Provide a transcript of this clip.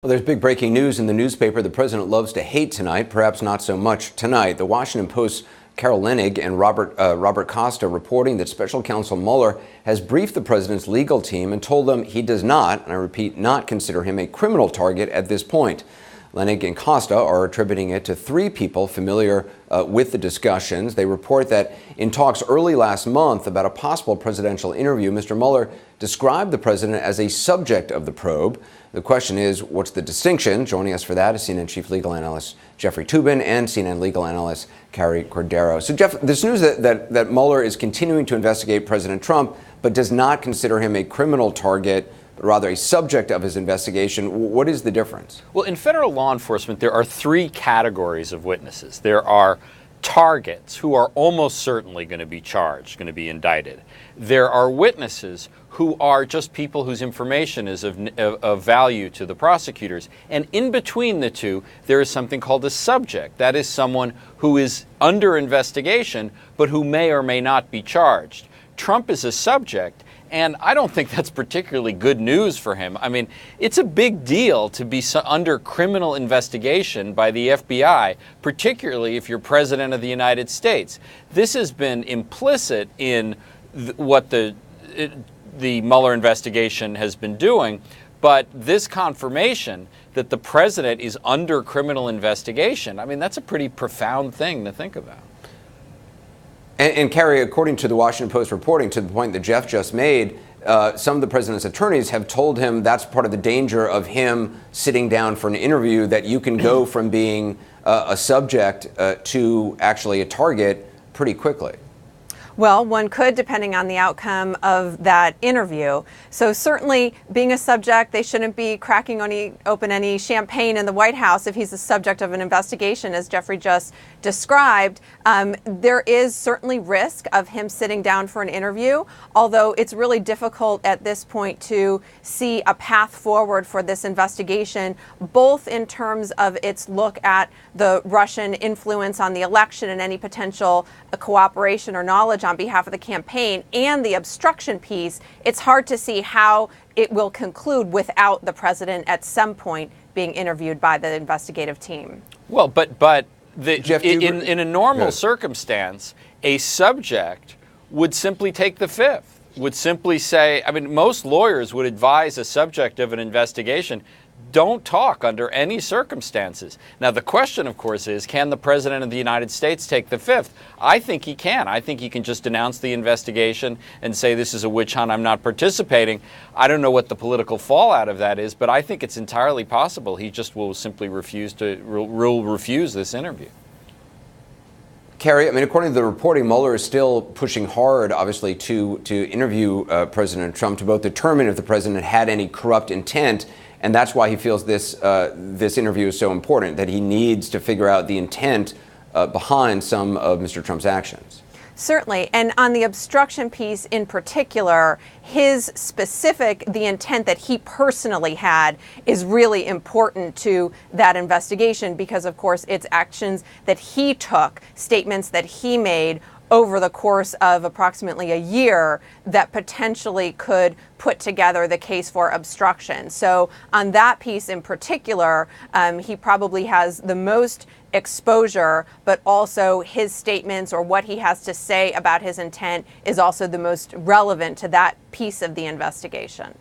Well, there's big breaking news in the newspaper the president loves to hate tonight, perhaps not so much tonight. The Washington Post's Carol Leonnig and Robert Costa reporting that special counsel Mueller has briefed the president's legal team and told them he does not, and I repeat, not consider him a criminal target at this point. Leonnig and Costa are attributing it to three people familiar with the discussions. They report that in talks early last month about a possible presidential interview, Mr. Mueller described the president as a subject of the probe. The question is, what's the distinction? Joining us for that is CNN Chief Legal Analyst Jeffrey Toobin and CNN Legal Analyst Carrie Cordero. So, Jeff, this news that Mueller is continuing to investigate President Trump but does not consider him a criminal target, but rather a subject of his investigation. What is the difference? Well, in federal law enforcement, there are three categories of witnesses. There are targets who are almost certainly going to be charged, going to be indicted. There are witnesses who are just people whose information is of value to the prosecutors. And in between the two, there is something called a subject. That is someone who is under investigation, but who may or may not be charged. Trump is a subject, and I don't think that's particularly good news for him. I mean, it's a big deal to be under criminal investigation by the FBI, particularly if you're president of the United States. This has been implicit in what the Mueller investigation has been doing, but this confirmation that the president is under criminal investigation, I mean, that's a pretty profound thing to think about. And Carrie, according to the Washington Post reporting, to the point that Jeff just made, some of the president's attorneys have told him that's part of the danger of him sitting down for an interview, that you can go from being a subject to actually a target pretty quickly. Well, one could, depending on the outcome of that interview. So certainly, being a subject, they shouldn't be cracking open any champagne in the White House if he's the subject of an investigation, as Jeffrey just described. There is certainly risk of him sitting down for an interview, although it's really difficult at this point to see a path forward for this investigation, both in terms of its look at the Russian influence on the election and any potential cooperation or knowledge on behalf of the campaign, and the obstruction piece. It's hard to see how it will conclude without the president at some point being interviewed by the investigative team. Well, but Jeff, in a normal circumstance, a subject would simply take the fifth, would simply say, I mean, most lawyers would advise a subject of an investigation, don't talk under any circumstances. Now, the question, of course, is, can the president of the United States take the fifth? I think he can. I think he can just announce the investigation and say, this is a witch hunt, I'm not participating. I don't know what the political fallout of that is, but I think it's entirely possible he just will simply refuse this interview. Carrie, I mean, according to the reporting, Mueller is still pushing hard, obviously, to interview President Trump to both determine if the president had any corrupt intent. And that's why he feels this interview is so important, that he needs to figure out the intent behind some of Mr. Trump's actions. Certainly. And on the obstruction piece in particular, the intent that he personally had is really important to that investigation because, of course, it's actions that he took, statements that he made over the course of approximately a year that potentially could put together the case for obstruction. So on that piece in particular, he probably has the most exposure, but also his statements or what he has to say about his intent is also the most relevant to that piece of the investigation.